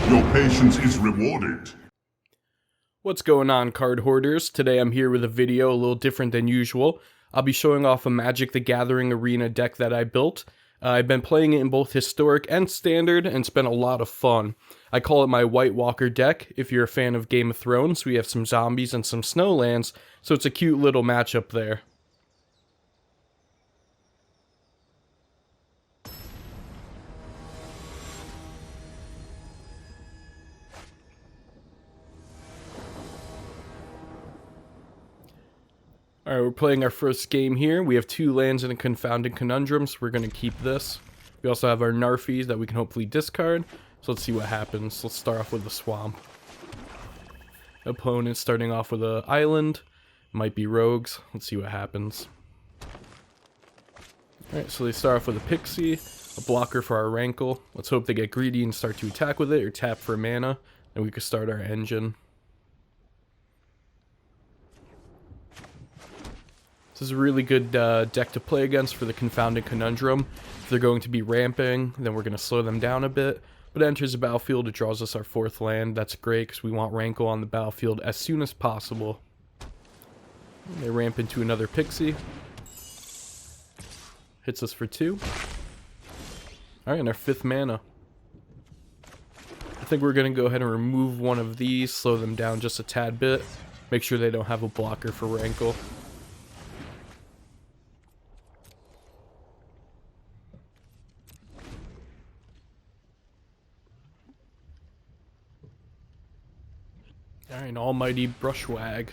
Your patience is rewarded. What's going on, card hoarders? Today I'm here with a video a little different than usual. I'll be showing off a Magic the Gathering Arena deck that I built. I've been playing it in both Historic and Standard, and it's been a lot of fun. I call it my White Walker deck. If you're a fan of Game of Thrones, we have some zombies and some snowlands, so it's a cute little matchup there. Alright, we're playing our first game here. We have 2 lands and a Confounded Conundrum, so we're going to keep this. We also have our Narfis that we can hopefully discard. So let's see what happens. Let's start off with the Swamp. Opponent starting off with an Island. Might be Rogues. Let's see what happens. Alright, so they start off with a Pixie, a blocker for our Rankle. Let's hope they get greedy and start to attack with it, or tap for mana, and we can start our engine. This is a really good deck to play against for the Confounded Conundrum. If they're going to be ramping, then we're going to slow them down a bit. But it enters the battlefield, it draws us our 4th land. That's great because we want Rankle on the battlefield as soon as possible. They ramp into another Pixie. Hits us for 2. Alright, and our 5th mana. I think we're going to go ahead and remove one of these, slow them down just a tad bit. Make sure they don't have a blocker for Rankle. Alright, an almighty Brushwag.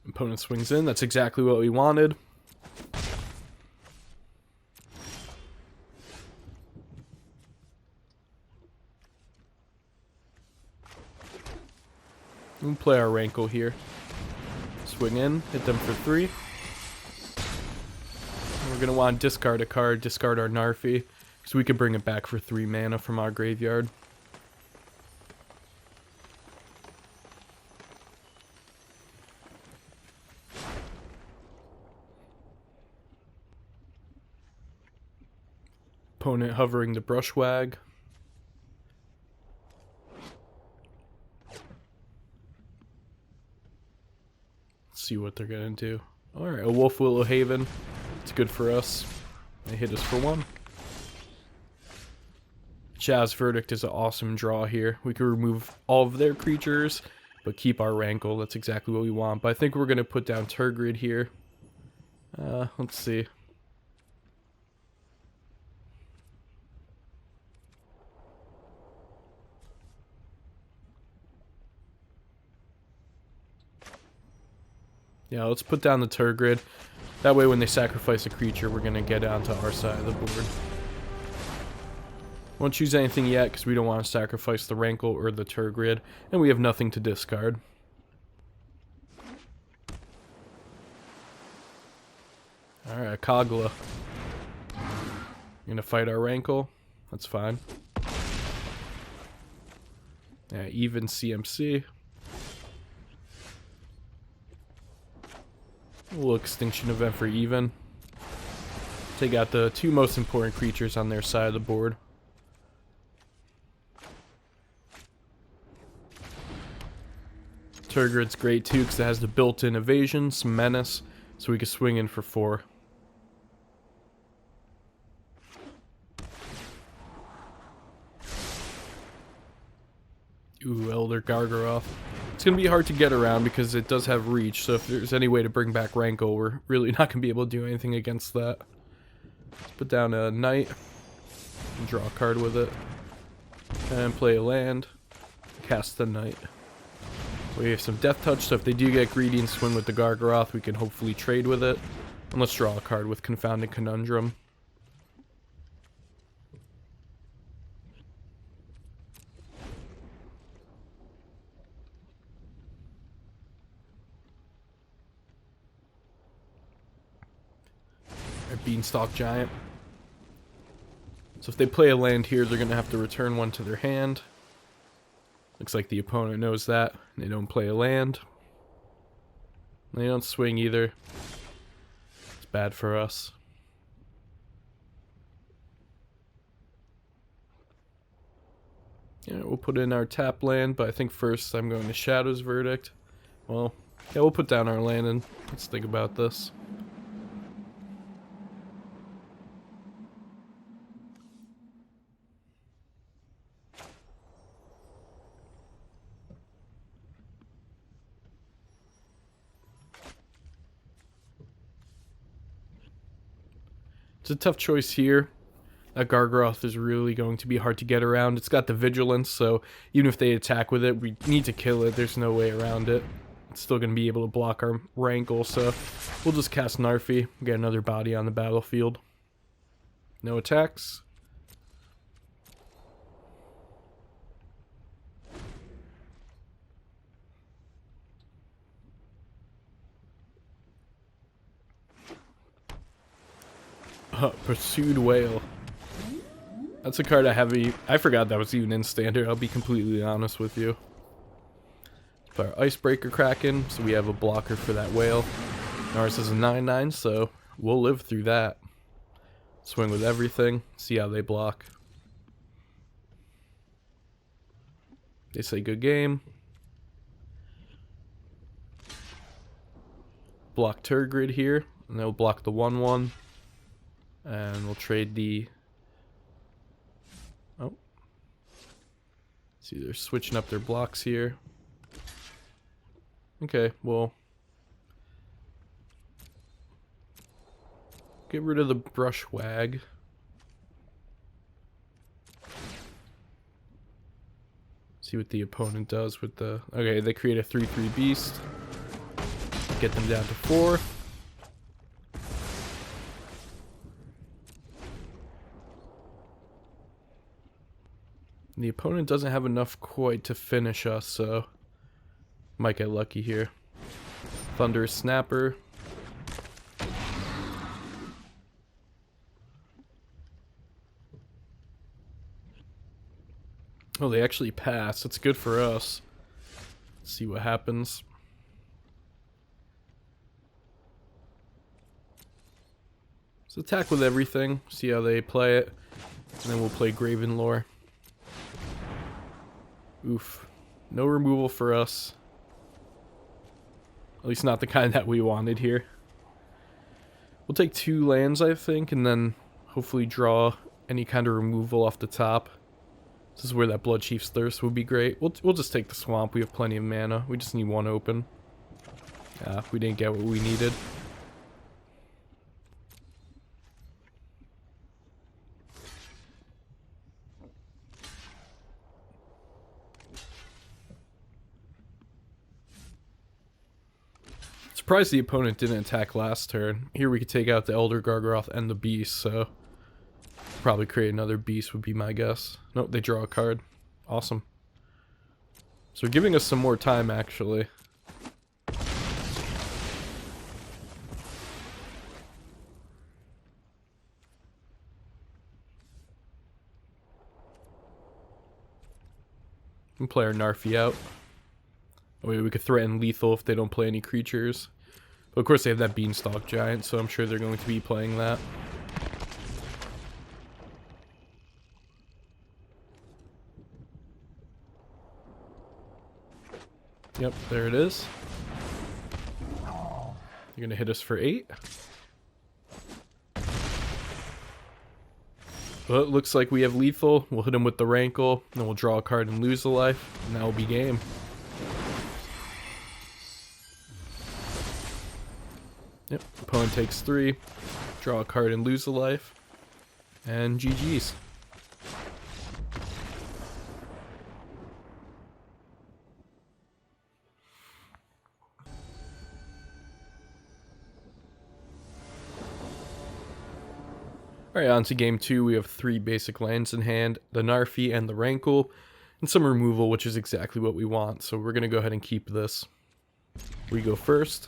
Opponent swings in. That's exactly what we wanted. We'll play our Rankle here. Swing in, hit them for 3. And we're going to want to discard a card, discard our Narfi. So we can bring it back for 3 mana from our graveyard. Opponent hovering the Brushwag. Let's see what they're gonna do. Alright, a Wolf Willow Haven. It's good for us. They hit us for 1. Chaz Verdict is an awesome draw here. We can remove all of their creatures, but keep our Rankle. That's exactly what we want. But I think we're going to put down Turgid here. Let's see. Yeah, let's put down the Turgid. That way when they sacrifice a creature, we're going to get onto our side of the board. Won't choose anything yet because we don't want to sacrifice the Rankle or the Turgid, and we have nothing to discard. Alright, a Kogla. Gonna fight our Rankle. That's fine. Yeah, even CMC. A little Extinction Event for even. Take out the 2 most important creatures on their side of the board. Turgid's great too because it has the built-in evasion, some menace, so we can swing in for 4. Ooh, Elder Gargaroth. It's going to be hard to get around because it does have reach, so if there's any way to bring back Rankle, we're really not going to be able to do anything against that. Let's put down a Knight, and draw a card with it, and play a land, cast the Knight. We have some Death Touch, so if they do get greedy and swing with the Gargaroth, we can hopefully trade with it. And let's draw a card with Confounded Conundrum. Our Beanstalk Giant. So if they play a land here, they're going to have to return one to their hand. Looks like the opponent knows that. They don't play a land. They don't swing either. It's bad for us. Yeah, we'll put in our tap land, but I think first I'm going to Shadow's Verdict. Well, yeah, we'll put down our land and let's think about this. It's a tough choice here. That Gargaroth is really going to be hard to get around. It's got the Vigilance, so even if they attack with it, we need to kill it. There's no way around it. It's still going to be able to block our Rankle, so we'll just cast Narfi, get another body on the battlefield. No attacks. Pursued Whale. That's a card I forgot that was even in Standard, I'll be completely honest with you. Put our Icebreaker Kraken, so we have a blocker for that whale. Ours is a 9/9, so we'll live through that. Swing with everything, see how they block. They say good game. Block Turgid here, and they'll block the 1/1. And we'll trade the... Oh. See, they're switching up their blocks here. Okay, well... Get rid of the Brushwag. See what the opponent does with the... Okay, they create a 3/3 beast. Get them down to 4. The opponent doesn't have enough quite to finish us, so might get lucky here. Thunderous Snapper. Oh, they actually pass. That's good for us. Let's see what happens. So attack with everything. See how they play it. And then we'll play Gravenlore. Oof. No removal for us. At least not the kind that we wanted here. We'll take 2 lands, I think, and then hopefully draw any kind of removal off the top. This is where that Blood Chief's Thirst would be great. We'll just take the Swamp. We have plenty of mana. We just need 1 open. We didn't get what we needed. Surprised the opponent didn't attack last turn. Here we could take out the Elder Gargaroth and the Beast, so probably create another Beast would be my guess. Nope, they draw a card. Awesome. So they're giving us some more time, actually. We can play our Narfi out. We could threaten lethal if they don't play any creatures. But of course they have that Beanstalk Giant, so I'm sure they're going to be playing that. Yep, there it is. You're going to hit us for 8. Well, it looks like we have lethal. We'll hit him with the Rankle, then we'll draw a card and lose a life, and that will be game. Yep, opponent takes 3, draw a card and lose a life, and GG's. Alright, on to game 2. We have 3 basic lands in hand, the Narfi and the Rankle, and some removal, which is exactly what we want, so we're going to go ahead and keep this. We go first.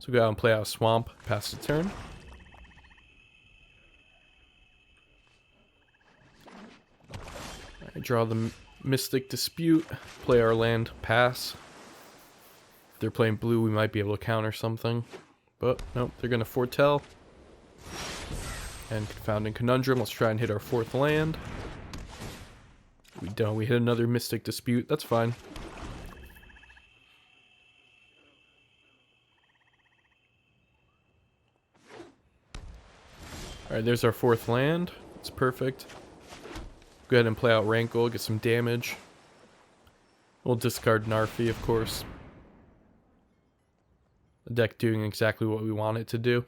So go out and play out a Swamp, pass the turn. I draw the Mystic Dispute, play our land, pass. If they're playing blue, we might be able to counter something. But nope, they're going to Foretell. And Confounding Conundrum, let's try and hit our 4th land. We don't. We hit another Mystic Dispute. That's fine. Alright, there's our 4th land. It's perfect. Go ahead and play out Rankle, get some damage. We'll discard Narfi, of course. The deck doing exactly what we want it to do.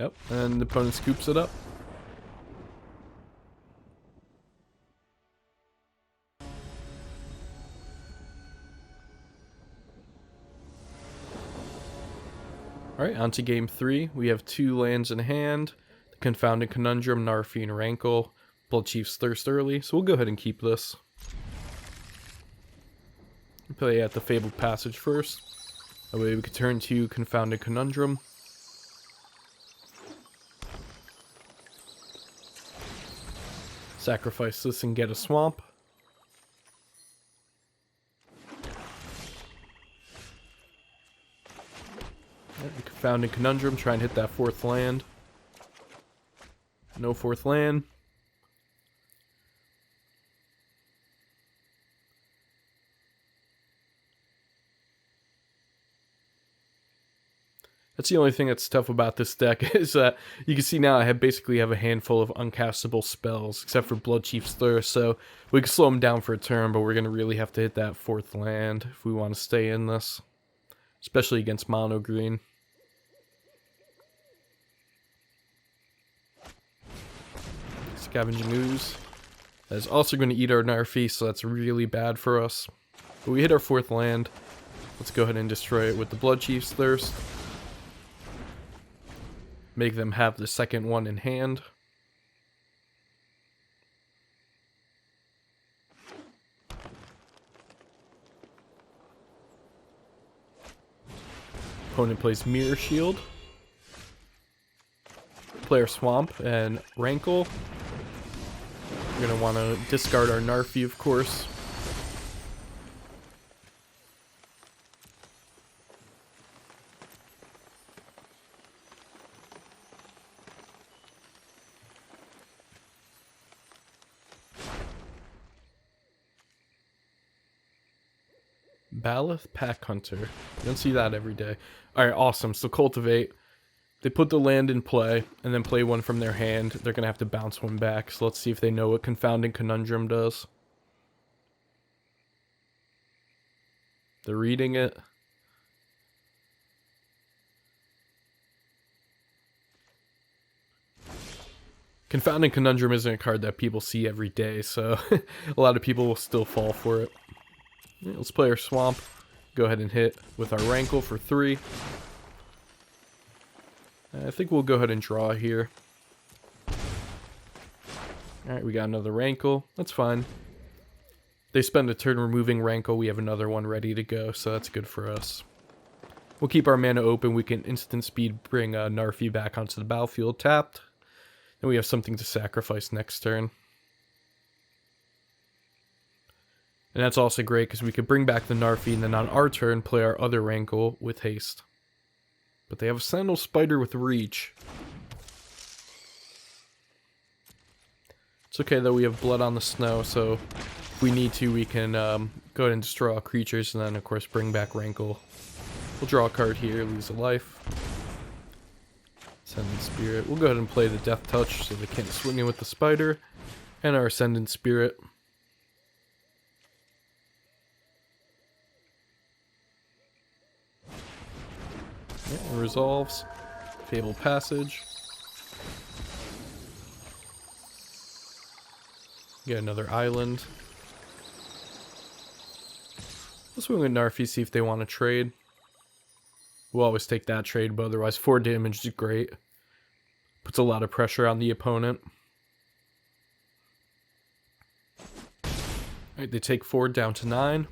Yep, and the opponent scoops it up. Alright, on to game 3. We have 2 lands in hand. The Confounded Conundrum, Narfi, and Rankle. Bloodchief's Thirst early, so we'll go ahead and keep this. Play at the Fabled Passage first. That way we can turn to Confounded Conundrum. Sacrifice this and get a swamp. Confounded Conundrum, try and hit that 4th land. No 4th land. That's the only thing that's tough about this deck is that you can see now I basically have a handful of uncastable spells, except for Bloodchief's Thirst, so we can slow them down for a turn, but we're going to really have to hit that 4th land if we want to stay in this, especially against mono green. Scavenging Ooze. That is also going to eat our Narfi, so that's really bad for us. But we hit our 4th land. Let's go ahead and destroy it with the Bloodchief's Thirst. Make them have the 2nd one in hand. Opponent plays Mirror Shield. Play our Swamp and Rankle. We're going to want to discard our Narfi, of course. Baloth Pack Hunter. You don't see that every day. Alright, awesome. So Cultivate. They put the land in play, and then play one from their hand. They're going to have to bounce one back. So let's see if they know what Confounding Conundrum does. They're reading it. Confounding Conundrum isn't a card that people see every day, so a lot of people will still fall for it. Yeah, let's play our Swamp. Go ahead and hit with our Rankle for 3. I think we'll go ahead and draw here. Alright, we got another Rankle. That's fine. They spend a turn removing Rankle. We have another one ready to go, so that's good for us. We'll keep our mana open. We can instant speed bring Narfi back onto the battlefield tapped. And we have something to sacrifice next turn. And that's also great because we could bring back the Narfi and then on our turn play our other Rankle with haste. But they have a Sentinel Spider with reach. It's okay though, we have blood on the snow, so if we need to we can go ahead and destroy all creatures and then of course bring back Rankle. We'll draw a card here, lose a life. Ascendant Spirit. We'll go ahead and play the Death Touch so they can't swing in with the spider. And our Ascendant Spirit. Yeah, resolves. Fabled Passage. Get another island. Let's swing with Narfi, see if they want to trade. We'll always take that trade, but otherwise 4 damage is great. Puts a lot of pressure on the opponent. Alright, they take 4 down to 9.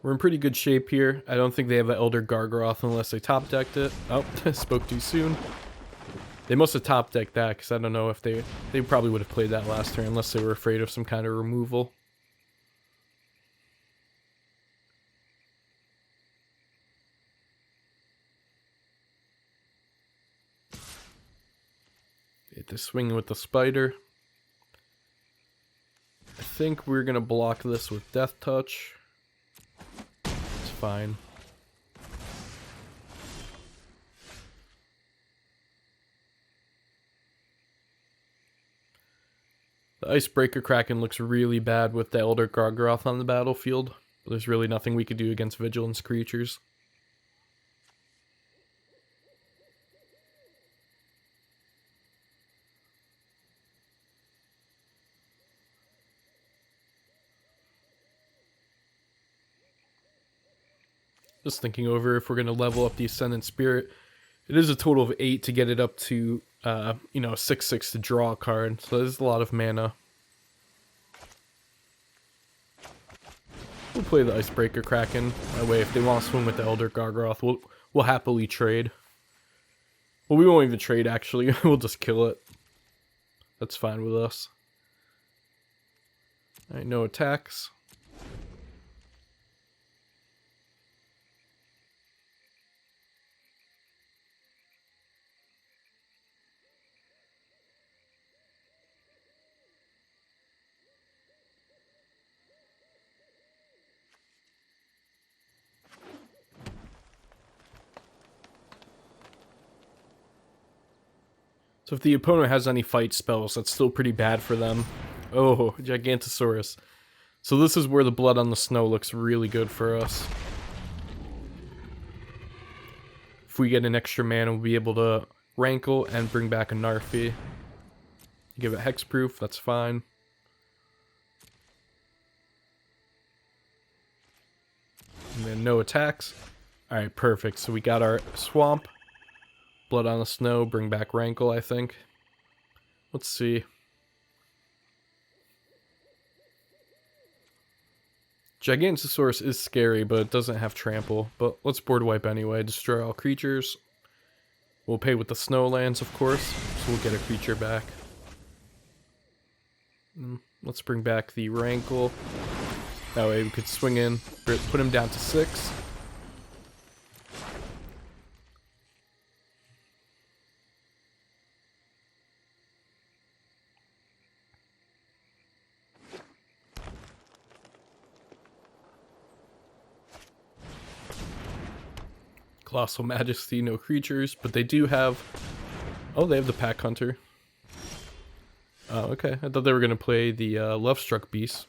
We're in pretty good shape here. I don't think they have an Elder Gargaroth unless they top decked it. Oh, spoke too soon. They must have top decked that because I don't know if they probably would have played that last turn unless they were afraid of some kind of removal. Get this swinging with the spider. I think we're gonna block this with Death Touch. It's fine. The Icebreaker Kraken looks really bad with the Elder Gargaroth on the battlefield, but there's really nothing we could do against Vigilance creatures. Just thinking over if we're going to level up the Ascendant Spirit. It is a total of 8 to get it up to, 6/6 to draw a card. So there's a lot of mana. We'll play the Icebreaker Kraken. That way, if they want to swing with the Elder Gargaroth, we'll happily trade. Well, we won't even trade, actually. We'll just kill it. That's fine with us. Alright, no attacks. So if the opponent has any fight spells, that's still pretty bad for them. Oh, Gigantosaurus. So this is where the Blood on the Snow looks really good for us. If we get an extra mana, we'll be able to Rankle and bring back a Narfi. Give it hexproof, that's fine. And then no attacks. Alright, perfect. So we got our Swamp. Blood on the Snow, bring back Rankle, I think. Let's see. Gigantosaurus is scary, but it doesn't have trample. But let's board wipe anyway. Destroy all creatures. We'll pay with the Snowlands, of course. So we'll get a creature back. Let's bring back the Rankle. That way we could swing in, put him down to 6. Colossal Majesty, no creatures, but they do have... Oh, they have the Pack Hunter. Oh, okay. I thought they were going to play the Lovestruck Beast.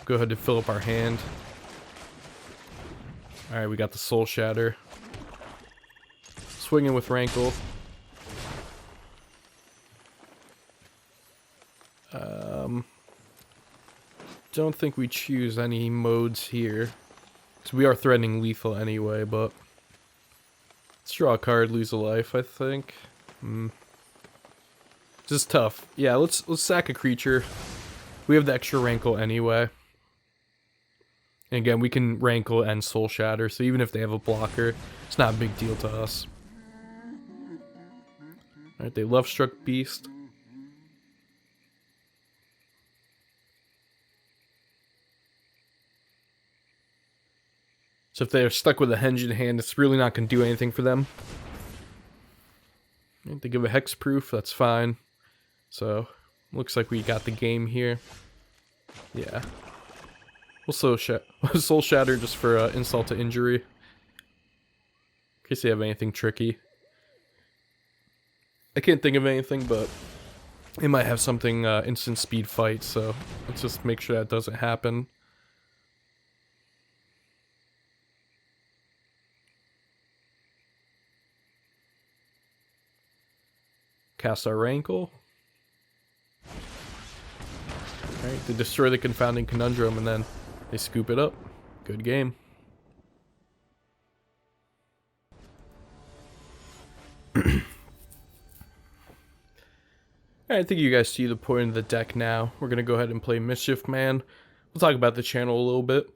Go ahead and fill up our hand. Alright, we got the Soul Shatter. Swinging with Rankle. Don't think we choose any modes here. Because we are threatening lethal anyway, but... Let's draw a card, lose a life, I think. This is tough. Yeah, let's sack a creature. We have the extra Rankle anyway. And again, we can Rankle and Soul Shatter, so even if they have a blocker, it's not a big deal to us. Alright, they Lovestruck Beast. So if they're stuck with a Henge in hand, it's really not going to do anything for them. They give a hexproof, that's fine. So, looks like we got the game here. Yeah. We'll Soul Shatter just for insult to injury. In case they have anything tricky. I can't think of anything, but it might have something instant speed fight, so let's just make sure that doesn't happen. Cast our Rankle. Alright, they destroy the Confounding Conundrum and then they scoop it up. Good game. Alright, I think you guys see the point of the deck now. We're going to go ahead and play Mischief Man. We'll talk about the channel a little bit.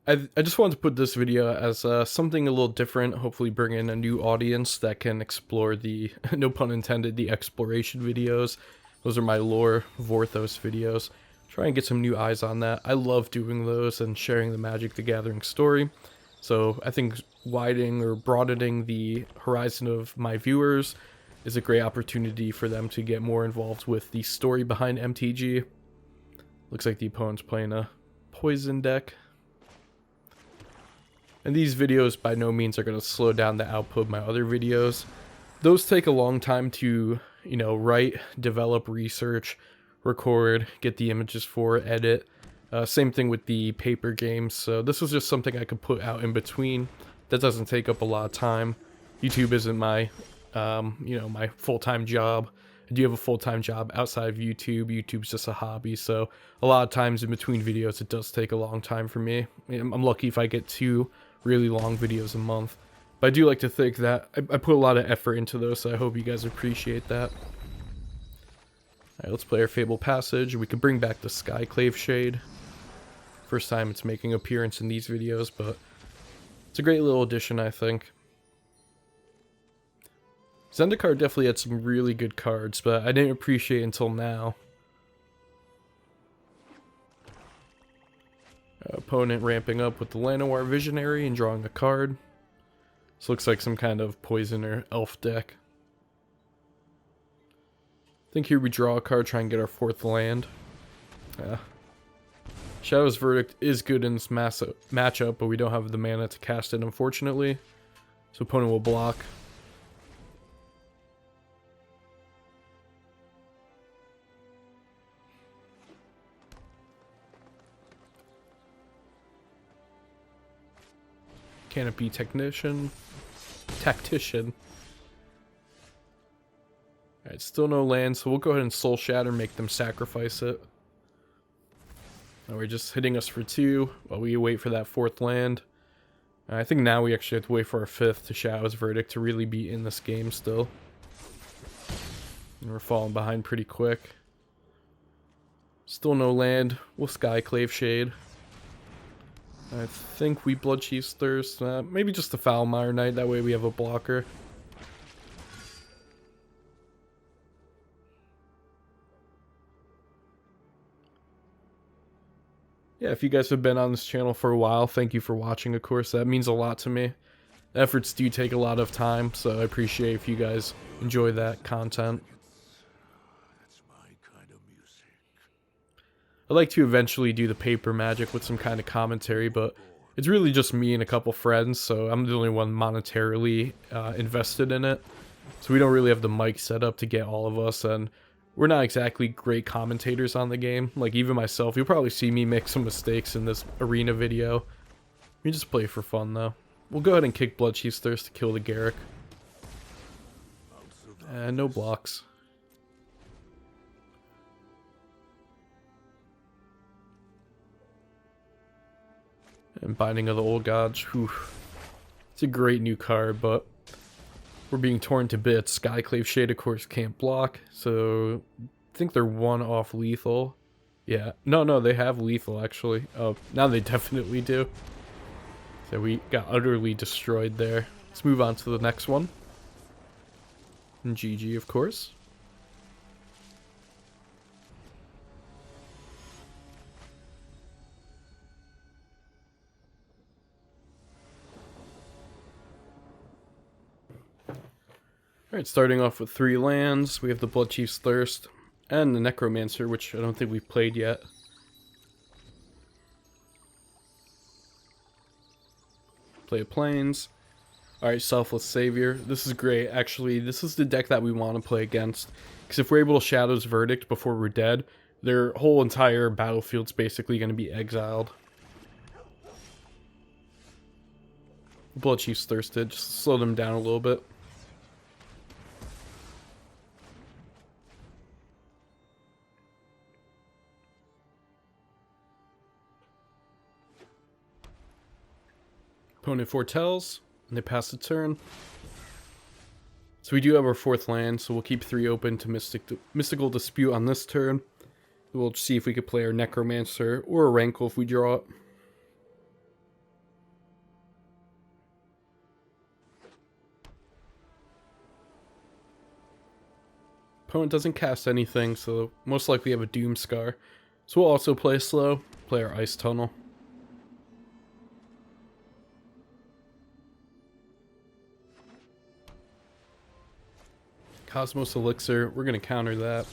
I just wanted to put this video as something a little different, hopefully bring in a new audience that can explore the, no pun intended, the exploration videos. Those are my lore Vorthos videos. Try and get some new eyes on that. I love doing those and sharing the Magic the Gathering story. So I think widening or broadening the horizon of my viewers is a great opportunity for them to get more involved with the story behind MTG. Looks like the opponent's playing a poison deck. And these videos by no means are going to slow down the output of my other videos. Those take a long time to, you know, write, develop, research, record, get the images for, edit. Same thing with the paper games. So this was just something I could put out in between. That doesn't take up a lot of time. YouTube isn't my, you know, my full-time job. I do have a full-time job outside of YouTube. YouTube's just a hobby. So a lot of times in between videos, it does take a long time for me. I'm lucky if I get 2 really long videos a month. But I do like to think that I put a lot of effort into those, so I hope you guys appreciate that. Alright, let's play our Fable Passage. We could bring back the Skyclave Shade. First time it's making an appearance in these videos, but it's a great little addition, I think. Zendikar definitely had some really good cards, but I didn't appreciate it until now. Opponent ramping up with the Llanowar Visionary and drawing a card. This looks like some kind of poison or elf deck. I think here we draw a card, try and get our 4th land. Shadow's Verdict is good in this matchup, but we don't have the mana to cast it, unfortunately. So opponent will block. Canopy Tactician. Alright, still no land, so we'll go ahead and Soul Shatter, make them sacrifice it. Now we're just hitting us for 2 while we wait for that 4th land. I think now we actually have to wait for our 5th to Shadow's Verdict to really be in this game still. And we're falling behind pretty quick. Still no land. We'll Skyclave Shade. I think we Bloodchief's Thirst. Maybe just the Foulmire Knight, that way we have a blocker. Yeah, if you guys have been on this channel for a while, thank you for watching, of course. That means a lot to me. The efforts do take a lot of time, so I appreciate if you guys enjoy that content. I'd like to eventually do the paper magic with some kind of commentary, but it's really just me and a couple friends, so I'm the only one monetarily invested in it. So we don't really have the mic set up to get all of us, and we're not exactly great commentators on the game. Like, even myself, you'll probably see me make some mistakes in this arena video. We just play for fun, though. We'll go ahead and kick Bloodchief's Thirst to kill the Garruk. And no blocks. And Binding of the Old Gods. Whew. It's a great new card, but we're being torn to bits. Skyclave Shade, of course, can't block, so I think they're 1 off lethal. Yeah, no, they have lethal, actually. Oh, now they definitely do. So we got utterly destroyed there. Let's move on to the next one. And GG, of course. Alright, starting off with 3 lands, we have the Bloodchief's Thirst, and the Necromancer, which I don't think we've played yet. Play a Plains. Alright, Selfless Savior. This is great, actually. This is the deck that we want to play against, because if we're able to Shadow's Verdict before we're dead, their whole entire battlefield's basically going to be exiled. Bloodchief's Thirsted, just slow them down a little bit. Opponent foretells, and they pass the turn. So we do have our 4th land, so we'll keep 3 open to Mystical Dispute on this turn. We'll see if we could play our Necromancer or a Rankle if we draw it. Opponent doesn't cast anything, so most likely have a Doomscar. So we'll also play slow, play our Ice Tunnel. Cosmos Elixir, we're going to counter that.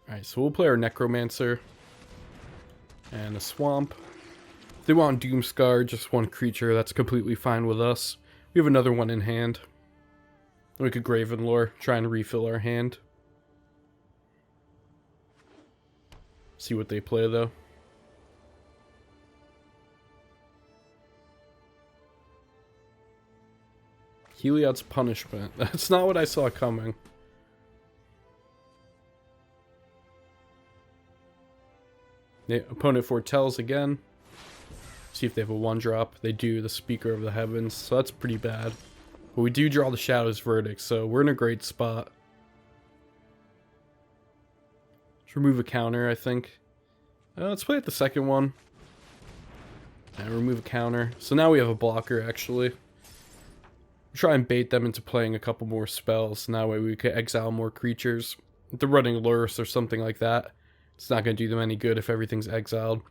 Alright, so we'll play our Necromancer. And a Swamp. If they want Doomscar, just one creature, that's completely fine with us. We have another one in hand. We could Gravenlore, try and refill our hand. See what they play, though. Heliod's Punishment. That's not what I saw coming. The opponent foretells again. See if they have a 1-drop. They do, the Speaker of the Heavens, so that's pretty bad. But we do draw the Shadow's Verdict, so we're in a great spot. Let's remove a counter, I think. Let's play at the second one. And remove a counter. So now we have a blocker, actually. Try and bait them into playing a couple more spells. And that way we could exile more creatures. If they're running Lurrus or something like that, it's not going to do them any good if everything's exiled.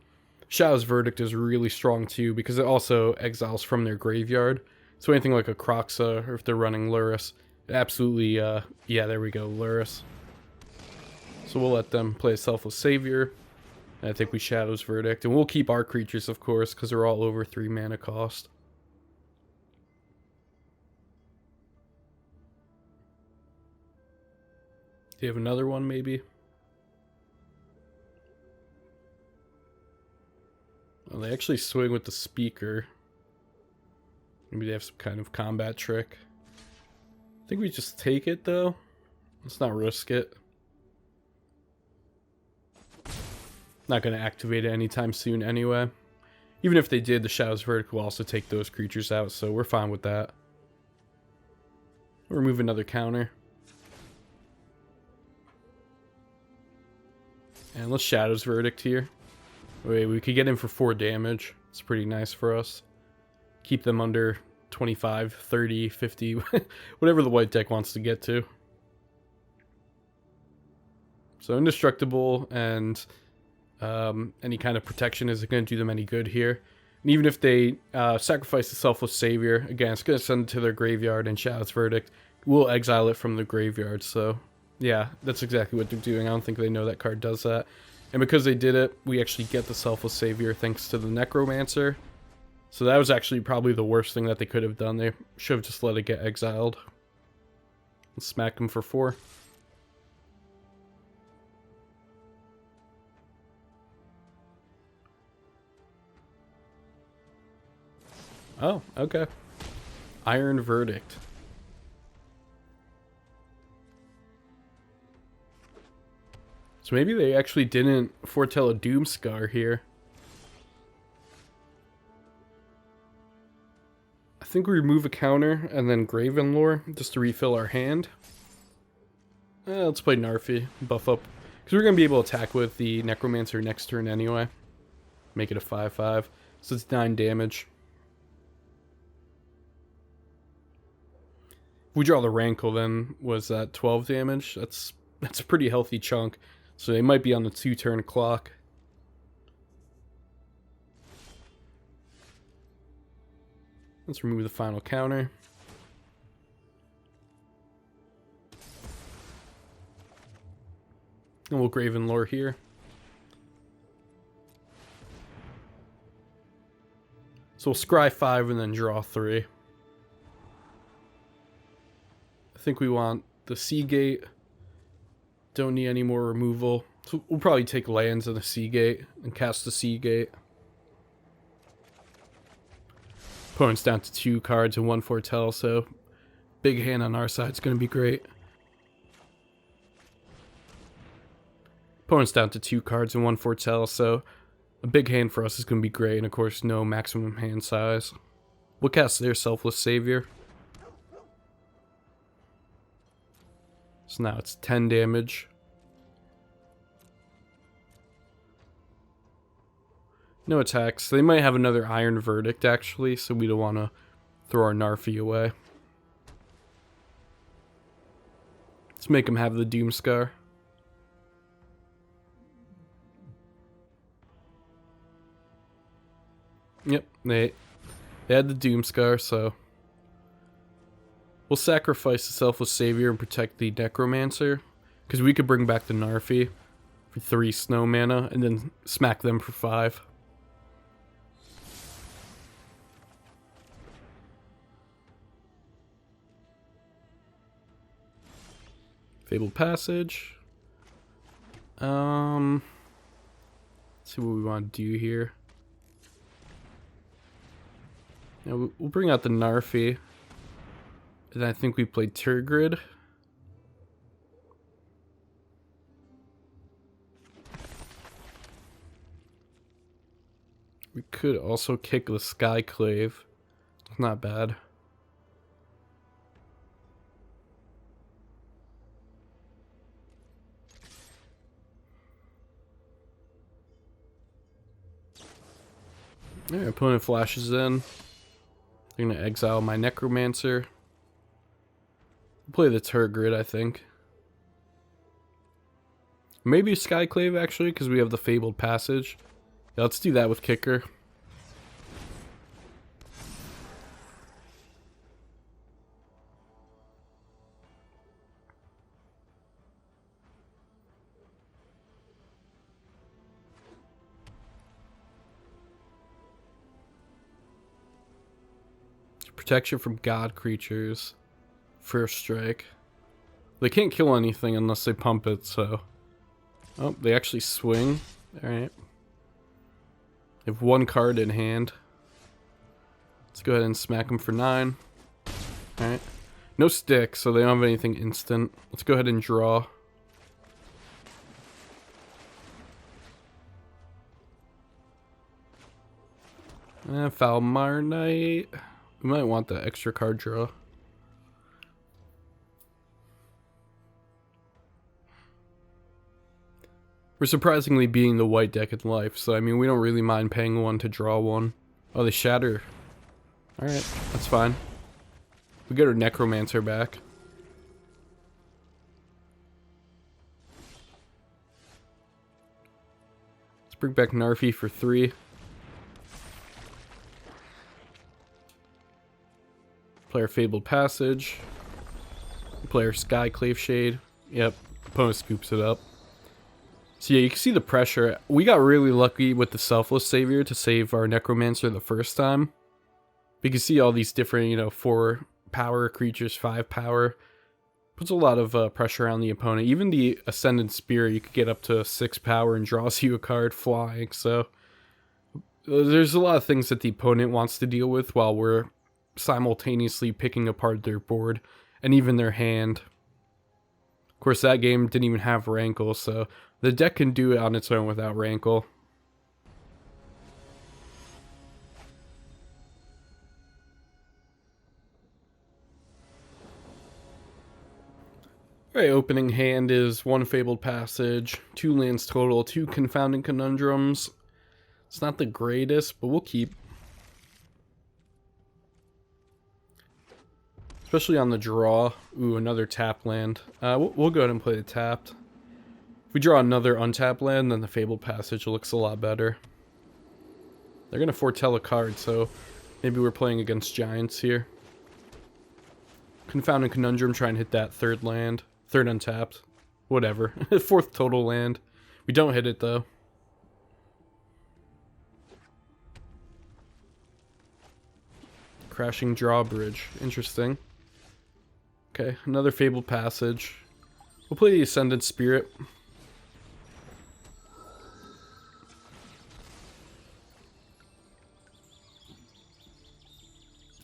Shadow's Verdict is really strong too, because it also exiles from their graveyard. So anything like a Kroxa, or if they're running Lurrus, absolutely, yeah, there we go, Lurrus. So we'll let them play a Selfless Savior. And I think we Shadow's Verdict. And we'll keep our creatures, of course, because they're all over 3 mana cost. Do you have another one, maybe? Well, they actually swing with the Speaker. Maybe they have some kind of combat trick. I think we just take it, though. Let's not risk it. Not going to activate it anytime soon anyway. Even if they did, the Shadow's Verdict will also take those creatures out, so we're fine with that. We'll remove another counter. And let's Shadow's Verdict here. Wait, we could get in for 4 damage. It's pretty nice for us. Keep them under 25, 30, 50, whatever the white deck wants to get to. So indestructible and any kind of protection isn't going to do them any good here. And even if they sacrifice the Selfless Savior, again, it's going to send it to their graveyard, and Shadow's Verdict will exile it from the graveyard. So yeah, that's exactly what they're doing. I don't think they know that card does that. And because they did it, we actually get the Selfless Savior thanks to the Necromancer. So that was actually probably the worst thing that they could have done. They should have just let it get exiled. And smack them for 4. Oh, okay. Iron Verdict. So maybe they actually didn't foretell a Doomscar here. I think we remove a counter and then Gravenlore just to refill our hand. Let's play Narfi, buff up. Because we're going to be able to attack with the Necromancer next turn anyway. Make it a 5/5. So it's 9 damage. If we draw the Rankle, then was that 12 damage? That's a pretty healthy chunk. So they might be on the 2-turn clock. Let's remove the final counter. And we'll Gravenlore here. So we'll scry 5 and then draw 3. I think we want the Seagate. Don't need any more removal. So we'll probably take lands in the Seagate and cast the Seagate. Opponent's down to 2 cards and 1 foretell, so big hand on our side is going to be great. Opponent's down to 2 cards and 1 foretell, so a big hand for us is going to be great, and of course no maximum hand size. We'll cast their Selfless Savior. So now it's 10 damage. No attacks. They might have another Iron Verdict, actually, so we don't want to throw our Narfi away. Let's make them have the Doomscar. Yep, they had the Doomscar, so We'll sacrifice the Selfless Savior and protect the Necromancer, because we could bring back the Narfi for 3 snow mana and then smack them for 5. Fabled Passage. Let's see what we want to do here. Yeah, we'll bring out the Narfi. And I think we played Turgid. We could also kick the Skyclave. It's not bad. Alright, opponent flashes in. I'm gonna exile my Necromancer. Play the Turgid, I think. Maybe Skyclave, actually, because we have the Fabled Passage. Yeah, let's do that with Kicker. Protection from God creatures. First strike. They can't kill anything unless they pump it, so... Oh, they actually swing. Alright. They have 1 card in hand. Let's go ahead and smack them for 9. Alright. No stick, so they don't have anything instant. Let's go ahead and draw. Falmar Knight. We might want the extra card draw. We're surprisingly beating the white deck in life, so I mean, we don't really mind paying 1 to draw 1. Oh, they shatter. Alright, that's fine. We get our Necromancer back. Let's bring back Narfi for 3. Play our Fabled Passage. Play our Skyclave Shade. Yep, opponent scoops it up. So yeah, you can see the pressure. We got really lucky with the Selfless Savior to save our Necromancer the first time. You can see all these different, 4 power creatures, 5 power. Puts a lot of pressure on the opponent. Even the Ascendant Spirit, you could get up to 6 power and draws you a card flying. So there's a lot of things that the opponent wants to deal with while we're simultaneously picking apart their board and even their hand. Of course, that game didn't even have Rankle, so the deck can do it on its own without Rankle. Alright, opening hand is 1 Fabled Passage, 2 lands total, 2 Confounding Conundrums. It's not the greatest, but we'll keep. Especially on the draw. Ooh, another tap land. We'll go ahead and play the tapped. If we draw another untapped land, then the Fabled Passage looks a lot better. They're going to foretell a card, so maybe we're playing against Giants here. Confounding Conundrum, try and hit that 3rd land. 3rd untapped. Whatever. 4th total land. We don't hit it, though. Crashing Drawbridge. Interesting. Okay, another Fabled Passage. We'll play the Ascendant Spirit.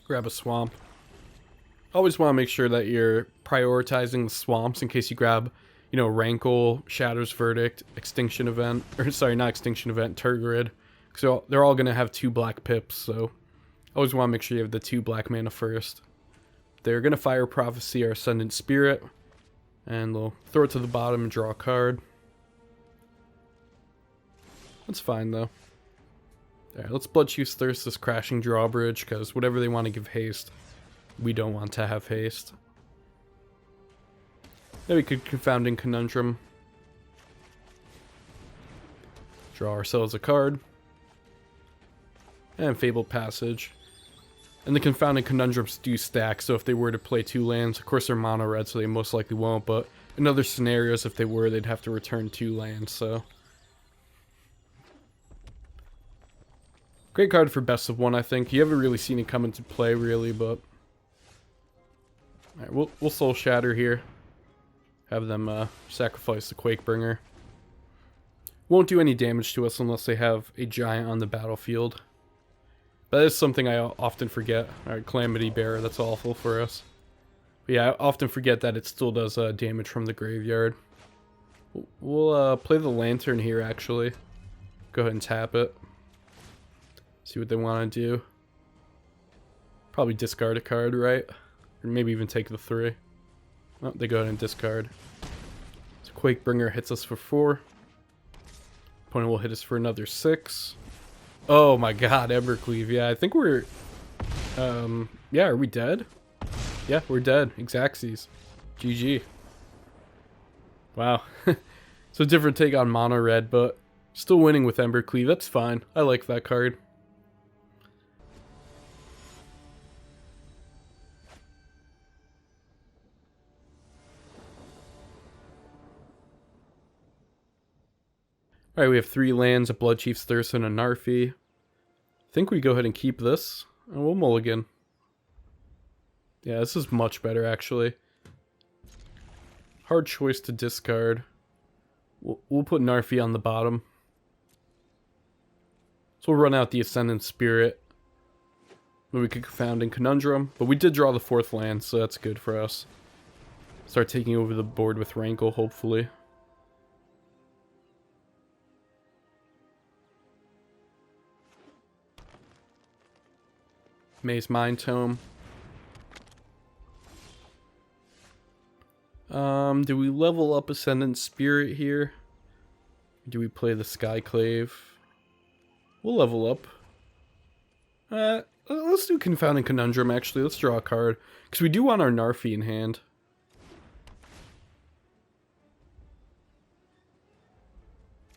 Grab a swamp. Always want to make sure that you're prioritizing the swamps in case you grab, Rankle, Shadow's Verdict, Extinction Event, or sorry, not Extinction Event, Turgid. So they're all going to have 2 black pips, so always want to make sure you have the 2 black mana first. They're going to fire Prophecy or Ascendant Spirit, and they'll throw it to the bottom and draw a card. That's fine, though. Alright, let's Bloodchief's Thirst this Crashing Drawbridge, because whatever they want to give haste, we don't want to have haste. Then we could Confounding Conundrum. Draw ourselves a card. And Fabled Passage. And the Confounding Conundrums do stack, so if they were to play 2 lands, of course they're mono red, so they most likely won't, but in other scenarios, if they were, they'd have to return 2 lands, so. Great card for best of 1, I think. You haven't really seen it come into play, really, but... Alright, we'll Soul Shatter here. Have them sacrifice the Quakebringer. Won't do any damage to us unless they have a giant on the battlefield. That is something I often forget. Alright, Calamity Bearer, that's awful for us. But yeah, I often forget that it still does damage from the graveyard. We'll play the Lantern here, actually. Go ahead and tap it. See what they want to do. Probably discard a card, right? Or maybe even take the 3. Oh, they go ahead and discard. So Quakebringer hits us for 4. Opponent will hit us for another 6. Oh my god, Embercleave. Yeah, I think we're... yeah, are we dead? Yeah, we're dead. Exacxies. GG. Wow. So different take on mono red, but still winning with Embercleave. That's fine. I like that card. Alright, we have 3 lands, a Bloodchief's Thirst, and a Narfi. I think we go ahead and keep this, and we'll mulligan. Yeah, this is much better, actually. Hard choice to discard. We'll put Narfi on the bottom. So we'll run out the Ascendant Spirit. Then we could Confounding Conundrum, but we did draw the 4th land, so that's good for us. Start taking over the board with Rankle, hopefully. Maze Mind Tome. Do we level up Ascendant Spirit here? Do we play the Skyclave? We'll level up. Let's do Confounding Conundrum, actually. Let's draw a card. Because we do want our Narfi in hand.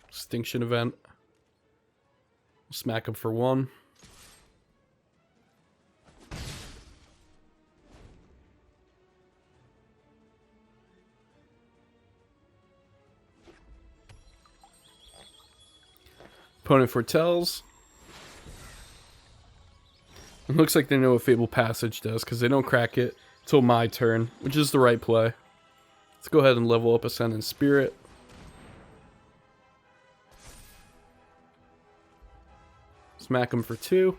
Extinction Event. Smack him for 1. Opponent foretells. It looks like they know what Fable Passage does, because they don't crack it until my turn, which is the right play. Let's go ahead and level up Ascendant Spirit. Smack him for 2.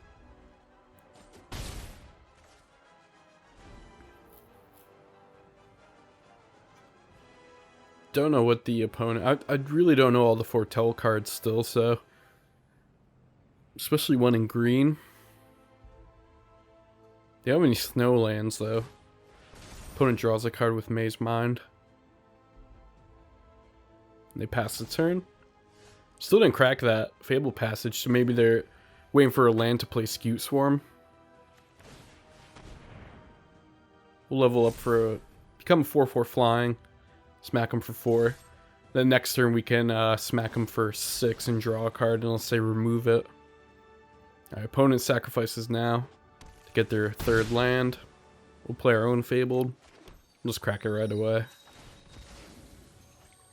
Don't know what the opponent... I really don't know all the foretell cards still, so... Especially one in green. They don't have any snow lands, though. Opponent draws a card with Maze Mind. They pass the turn. Still didn't crack that Fable Passage, so maybe they're waiting for a land to play Scute Swarm. We'll level up for become 4/4 flying. Smack them for 4. Then next turn we can smack them for 6 and draw a card unless they remove it. Our opponent sacrifices now to get their 3rd land. We'll play our own Fabled. We'll just crack it right away.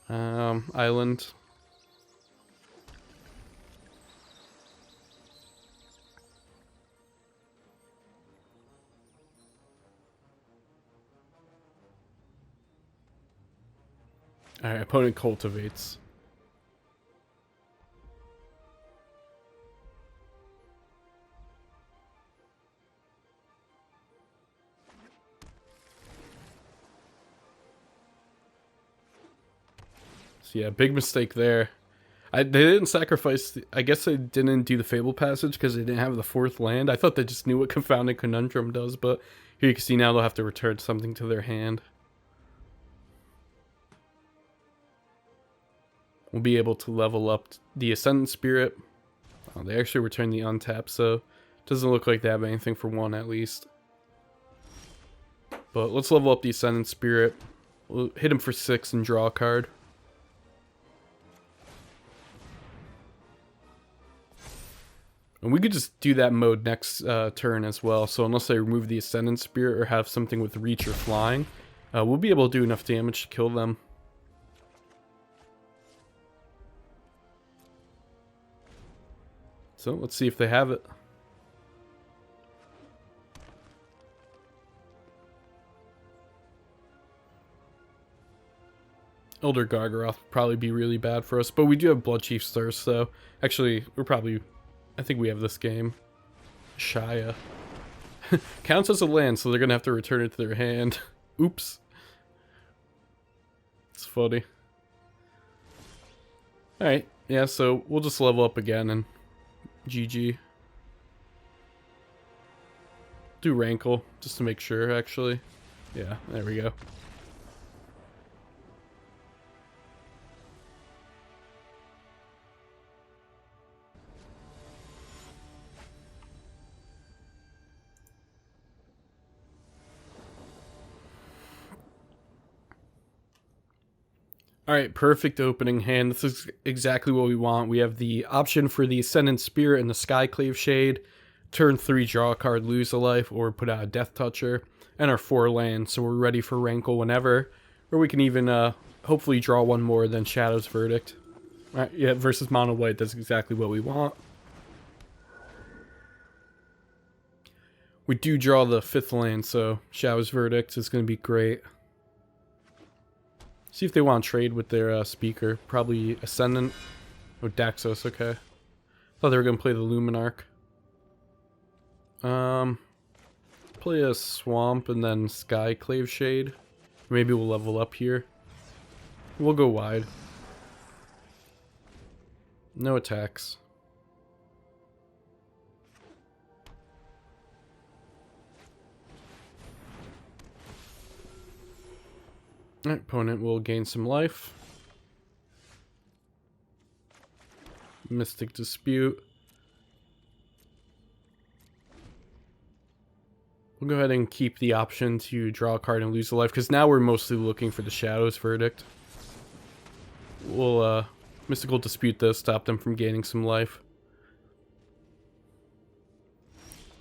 Island. Alright, opponent cultivates. So yeah, big mistake there. They didn't sacrifice... I guess they didn't do the Fable Passage because they didn't have the 4th land. I thought they just knew what Confounding Conundrum does, but here you can see now they'll have to return something to their hand. We'll be able to level up the Ascendant Spirit. Oh, they actually return the untap, so it doesn't look like they have anything for 1 at least. But let's level up the Ascendant Spirit. We'll hit him for 6 and draw a card. And we could just do that mode next turn as well. So unless they remove the Ascendant Spirit or have something with reach or flying, we'll be able to do enough damage to kill them. So let's see if they have it. Elder Gargaroth would probably be really bad for us, but we do have Bloodchief's Thirst, so actually I think we have this game. Shia. Counts as a land, so they're gonna have to return it to their hand. Oops. It's funny. Alright, yeah, so we'll just level up again and GG. Do Rankle, just to make sure, actually. Yeah, there we go. Alright, perfect opening hand. This is exactly what we want. We have the option for the Ascendant Spirit and the Skyclave Shade. Turn 3, draw a card, lose a life, or put out a Death Toucher. And our 4 lands, so we're ready for Rankle whenever. Or we can even hopefully draw one more than Shadow's Verdict. Alright, yeah, versus Mono White, that's exactly what we want. We do draw the 5th land, so Shadow's Verdict is going to be great. See if they want to trade with their speaker. Probably Ascendant. Oh, Daxos, okay. Thought they were going to play the Luminarch. Play a Swamp and then Skyclave Shade. Maybe we'll level up here. We'll go wide. No attacks. Alright, opponent will gain some life. Mystic Dispute. We'll go ahead and keep the option to draw a card and lose a life, because now we're mostly looking for the Shadow's Verdict. We'll Mystical Dispute this, stop them from gaining some life.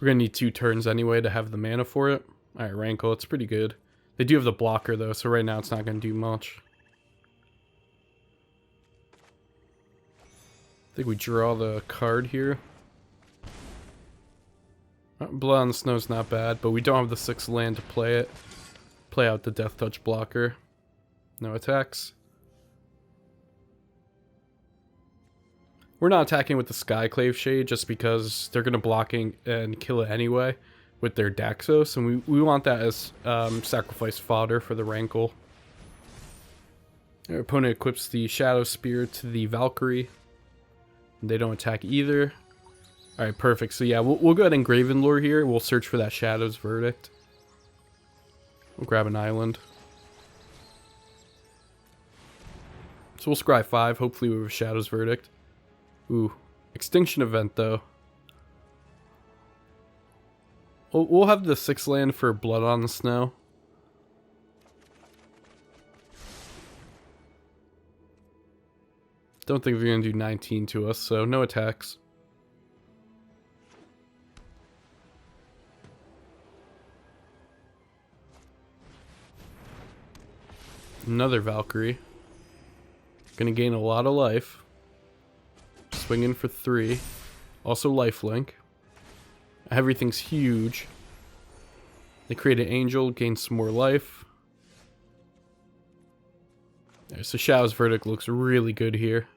We're going to need 2 turns anyway to have the mana for it. Alright, Rankle, it's pretty good. They do have the blocker though, so right now it's not going to do much. I think we draw the card here. Blood on the Snow's not bad, but we don't have the 6th land to play it. Play out the Death Touch blocker. No attacks. We're not attacking with the Skyclave Shade just because they're going to block and kill it anyway with their Daxos, and we want that as sacrifice fodder for the Rankle. Our opponent equips the Shadow Spear to the Valkyrie. And they don't attack either. Alright, perfect. So yeah, we'll go ahead and Graven Lore here. We'll search for that Shadow's Verdict. We'll grab an island. So we'll scry 5, hopefully with a Shadow's Verdict. Ooh, Extinction Event though. We'll have the 6th land for Blood on the Snow. Don't think they're going to do 19 to us, so no attacks. Another Valkyrie. Gonna gain a lot of life. Swinging for 3. Also lifelink. Everything's huge. They create an angel, gain some more life. Right, so Shadow's Verdict looks really good here.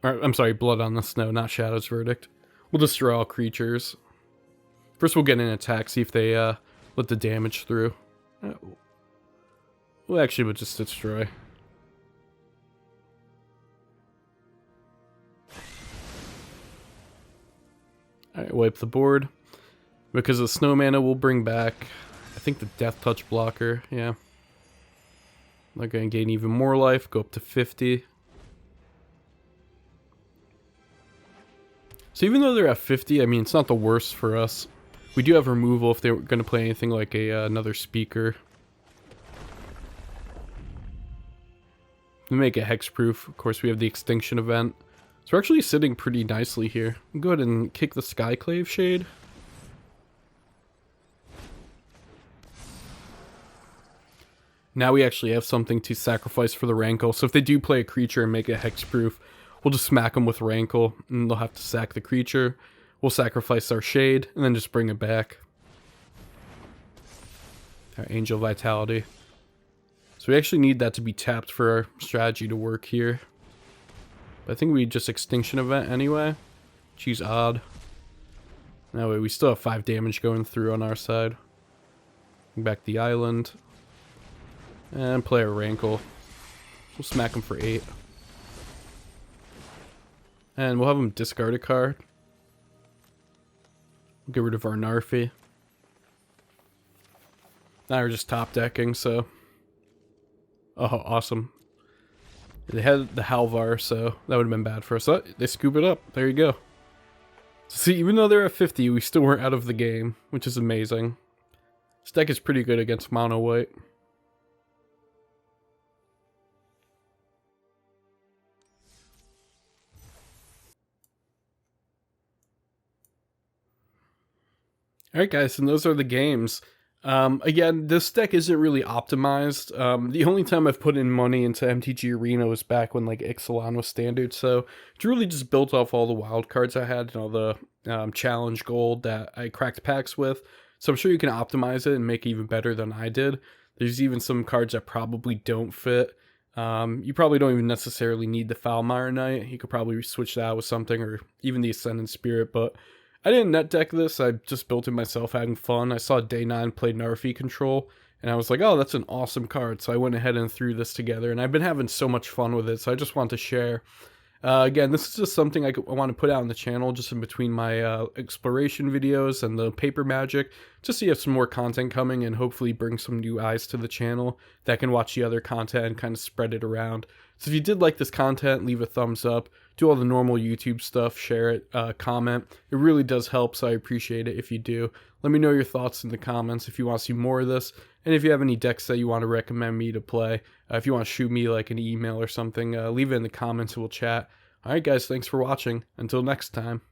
Or, I'm sorry, Blood on the Snow, not Shadow's Verdict. We'll destroy all creatures. First we'll get an attack, see if they let the damage through. Well, actually, we'll just destroy. Alright, wipe the board. Because the Snow mana will bring back, I think, the Death Touch blocker. Yeah. They're going to gain even more life, go up to 50. So even though they're at 50, I mean, it's not the worst for us. We do have removal if they were going to play anything like another speaker. We make it hexproof. Of course, we have the Extinction Event. So we're actually sitting pretty nicely here. I'll go ahead and kick the Skyclave Shade. Now we actually have something to sacrifice for the Rankle. So if they do play a creature and make it hexproof, we'll just smack them with Rankle, and they'll have to sack the creature. We'll sacrifice our Shade, and then just bring it back. Our Angel Vitality. So we actually need that to be tapped for our strategy to work here. But I think we just Extinction Event anyway. Choose Odd. That way we still have 5 damage going through on our side. Bring back the island. And play a Rankle. We'll smack him for 8. And we'll have him discard a card. We'll get rid of our Narfi. Now we're just top decking, so... Oh, awesome. They had the Halvar, so that would have been bad for us. Oh, they scoop it up. There you go. So see, even though they're at 50, we still weren't out of the game, which is amazing. This deck is pretty good against mono white. Alright guys, and those are the games. Again, this deck isn't really optimized. The only time I've put in money into MTG Arena was back when like Ixalan was standard, so it's really just built off all the wild cards I had and all the challenge gold that I cracked packs with. So I'm sure you can optimize it and make it even better than I did. There's even some cards that probably don't fit. You probably don't even necessarily need the Foulmire Knight. You could probably switch that out with something, or even the Ascendant Spirit, but I didn't net deck this. I just built it myself, having fun. I saw Day 9 play Narfi control, and I was like, oh, that's an awesome card. So I went ahead and threw this together, and I've been having so much fun with it, so I just want to share. Again, this is just something I want to put out on the channel, just in between my exploration videos and the paper magic, just so you have some more content coming, and hopefully bring some new eyes to the channel that can watch the other content and kind of spread it around. So if you did like this content, leave a thumbs up, do all the normal YouTube stuff, share it, comment. It really does help, so I appreciate it if you do. Let me know your thoughts in the comments if you want to see more of this, and if you have any decks that you want to recommend me to play. If you want to shoot me like an email or something, leave it in the comments and we'll chat. Alright guys, thanks for watching. Until next time.